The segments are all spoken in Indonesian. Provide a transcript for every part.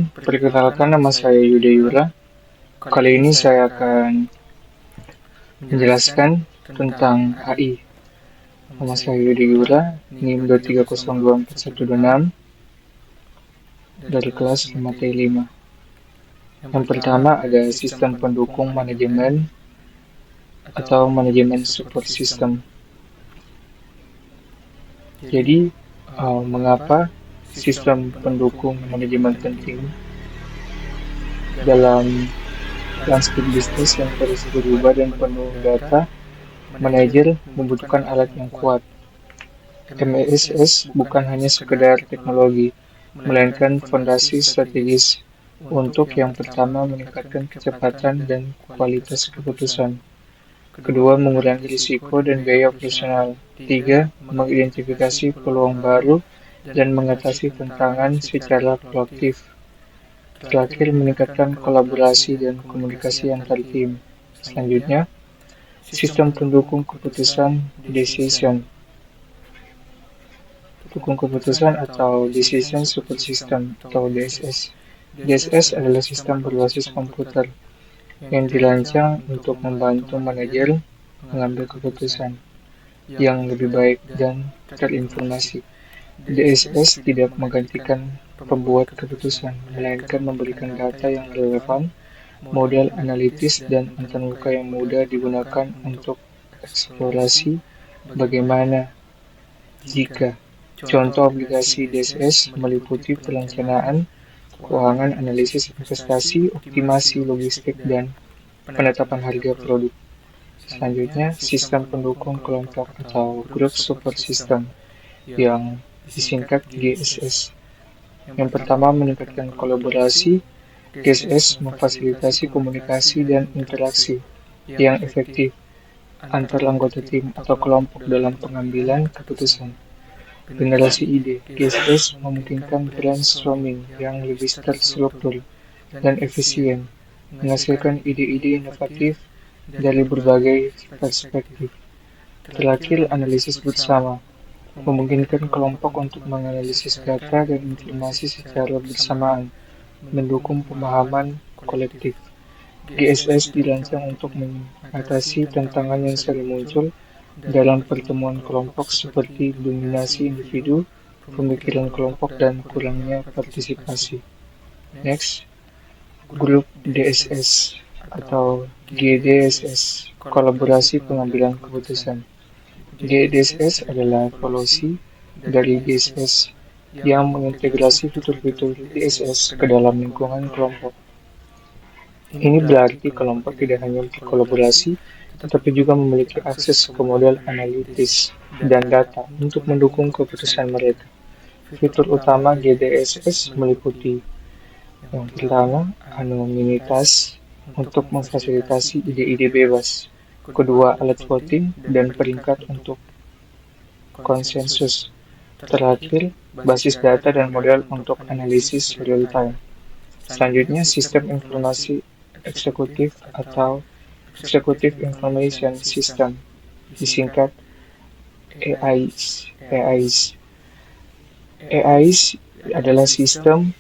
Perkenalkan, nama saya Yuda Yura. Kali ini saya akan menjelaskan tentang AI. Nama saya Yuda Yura, NIM 2302426 dari kelas materi 5. Yang pertama ada sistem pendukung manajemen atau manajemen support system. Jadi, mengapa sistem pendukung manajemen penting dalam landscape bisnis yang terus berubah dan penuh data? Manajer membutuhkan alat yang kuat. MASS bukan hanya sekedar teknologi, melainkan fondasi strategis untuk yang pertama meningkatkan kecepatan dan kualitas keputusan. Kedua, mengurangi risiko dan biaya operasional. Tiga, mengidentifikasi peluang baru dan mengatasi tantangan secara proaktif. Terakhir, meningkatkan kolaborasi dan komunikasi antar tim. Selanjutnya, sistem pendukung keputusan decision. Pendukung keputusan atau Decision Support System atau DSS. DSS adalah sistem berbasis komputer yang dirancang untuk membantu manajer mengambil keputusan yang lebih baik dan terinformasi. DSS tidak menggantikan pembuat keputusan, melainkan memberikan data yang relevan, model analitis, dan antarmuka yang mudah digunakan untuk eksplorasi bagaimana jika. Contoh aplikasi DSS meliputi perencanaan keuangan, analisis investasi, optimasi logistik, dan penetapan harga produk. Selanjutnya, sistem pendukung kelompok atau Group Support System yang disingkat GSS. Yang pertama, meningkatkan kolaborasi. GSS memfasilitasi komunikasi dan interaksi yang efektif antar anggota tim atau kelompok dalam pengambilan keputusan. Generasi ide. GSS memungkinkan brainstorming yang lebih terstruktur dan efisien, menghasilkan ide-ide inovatif dari berbagai perspektif. Terakhir, analisis bersama memungkinkan kelompok untuk menganalisis data dan informasi secara bersamaan, mendukung pemahaman kolektif. GSS dirancang untuk mengatasi tantangan yang sering muncul dalam pertemuan kelompok seperti dominasi individu, pemikiran kelompok, dan kurangnya partisipasi. Next, grup DSS atau GDSS, kolaborasi pengambilan keputusan. GDSS adalah evolusi dari DSS yang mengintegrasi fitur-fitur DSS ke dalam lingkungan kelompok. Ini berarti kelompok tidak hanya berkolaborasi, tetapi juga memiliki akses ke model analitis dan data untuk mendukung keputusan mereka. Fitur utama GDSS meliputi yang pertama, anonimitas untuk memfasilitasi ide-ide bebas. Kedua, alat voting dan peringkat untuk konsensus. Terakhir, basis data dan model untuk analisis real time. Selanjutnya, sistem informasi eksekutif atau Executive Information System, disingkat AIS. AIS adalah sistem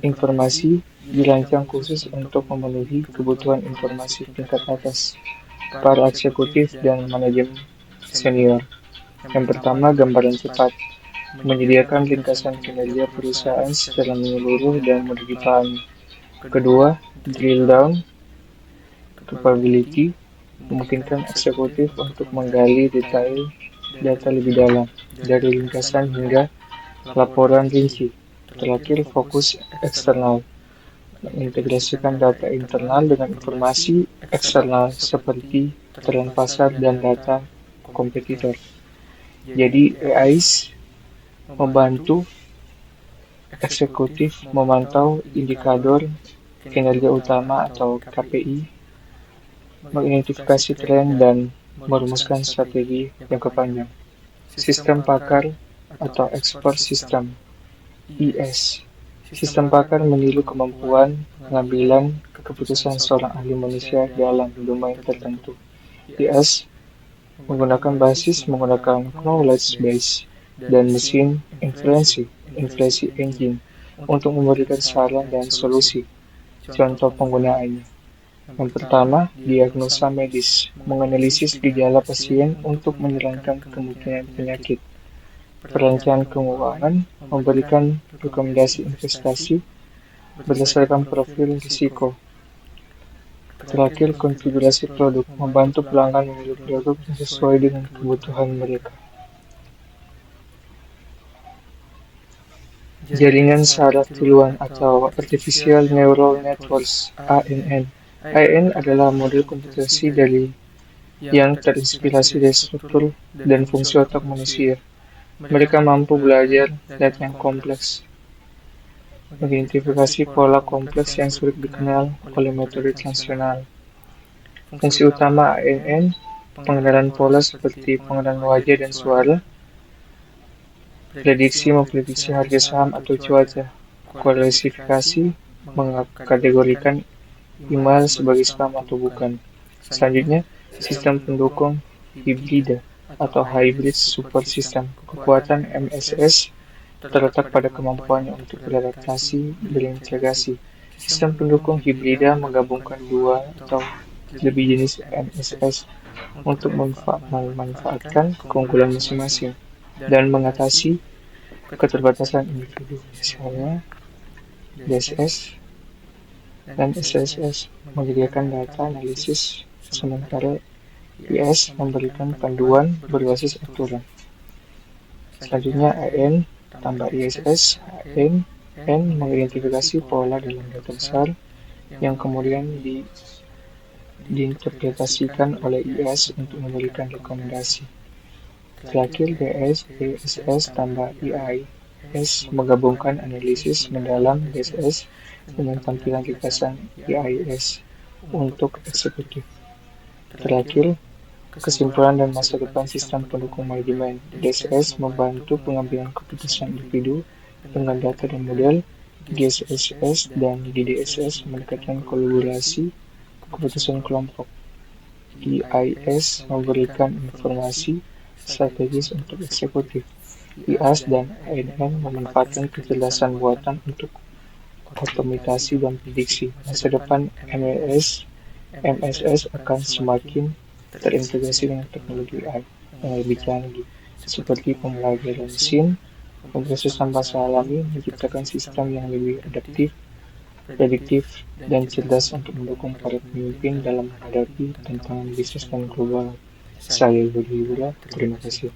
informasi dirancang khusus untuk memenuhi kebutuhan informasi tingkat atas para eksekutif dan manajemen senior. Yang pertama, gambaran cepat, menyediakan ringkasan kinerja perusahaan secara menyeluruh dan mudah dipahami. Kedua, drill down capability, memungkinkan eksekutif untuk menggali detail data lebih dalam, dari ringkasan hingga laporan rinci. Terakhir, fokus eksternal, mengintegrasikan data internal dengan informasi eksternal seperti tren pasar dan data kompetitor. Jadi, AIS membantu eksekutif memantau indikator kinerja utama atau KPI, mengidentifikasi tren, dan merumuskan strategi jangka panjang. Sistem pakar atau expert system (ES). Sistem pakar meniru kemampuan pengambilan keputusan seorang ahli manusia dalam domain tertentu. ES menggunakan knowledge base dan mesin inferensi engine untuk memberikan saran dan solusi. Contoh penggunaannya. Yang pertama, diagnosa medis, menganalisis gejala pasien untuk menerangkan kemungkinan penyakit. Perencanaan keuangan, memberikan rekomendasi investasi berdasarkan profil risiko. Terakhir, konfigurasi produk, membantu pelanggan memilih produk yang sesuai dengan kebutuhan mereka. Jaringan saraf tiluan atau Artificial Neural Networks (ANN). ANN adalah model komputasi yang terinspirasi dari struktur dan fungsi otak manusia. Mereka mampu belajar data yang kompleks, mengidentifikasi pola kompleks yang sulit dikenal oleh metode tradisional. Fungsi utama ANN, pengenalan pola seperti pengenalan wajah dan suara, memprediksi harga saham atau cuaca, klasifikasi, mengkategorikan email sebagai spam atau bukan. Selanjutnya, sistem pendukung hibrida atau Hybrid Support System. Kekuatan MSS terletak pada kemampuannya untuk beradaptasi, berintegrasi. Sistem pendukung hibrida menggabungkan dua atau lebih jenis MSS untuk memanfaatkan keunggulan masing-masing dan mengatasi keterbatasan individu. Misalnya, DSS dan SSS menyediakan data analisis, sementara IS memberikan panduan berbasis aturan. Selanjutnya, AN tambah ISS, AN mengidentifikasi pola dalam data besar yang kemudian diinterpretasikan oleh IS untuk memberikan rekomendasi. Terakhir, DSS tambah IIS menggabungkan analisis mendalam DSS dengan tampilan ringkasan IIS untuk eksekutif. Terakhir, kesimpulan dan masa depan sistem pendukung manajemen. DSS membantu pengambilan keputusan individu dengan data dan model. DSS dan DDSS meningkatkan kolaborasi keputusan kelompok. IIS memberikan informasi strategis untuk eksekutif. IAS dan ANN memanfaatkan kecerdasan buatan untuk otomatisasi dan prediksi. Masa depan MSS akan semakin terintegrasi dengan teknologi AI yang lebih canggih, seperti pembelajaran mesin, pemrosesan bahasa alami, menciptakan sistem yang lebih adaptif, prediktif, dan cerdas untuk mendukung para pemimpin dalam menghadapi tantangan bisnis dan global. Saya Budi Wira, terima kasih.